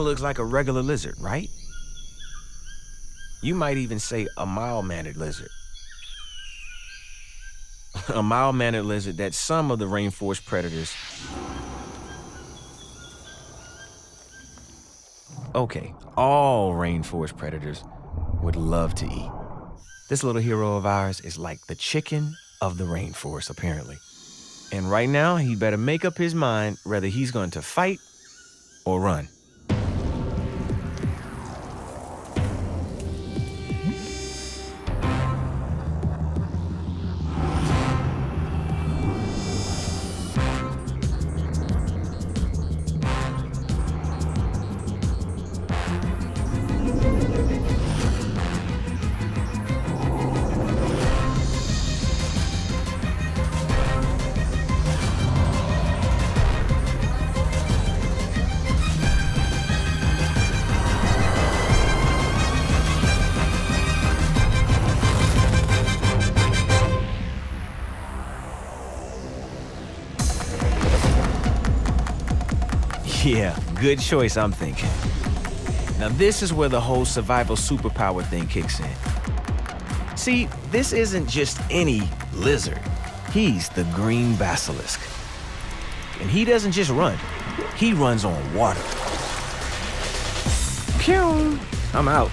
looks like a regular lizard, right? You might even say a mild-mannered lizard. A mild-mannered lizard that some of the rainforest predators... Okay, all rainforest predators would love to eat. This little hero of ours is like the chicken of the rainforest, apparently. And right now, he better make up his mind whether he's going to fight or run. Yeah, good choice, I'm thinking. Now this is where the whole survival superpower thing kicks in. See, this isn't just any lizard. He's the green basilisk. And he doesn't just run, he runs on water. Pew! I'm out.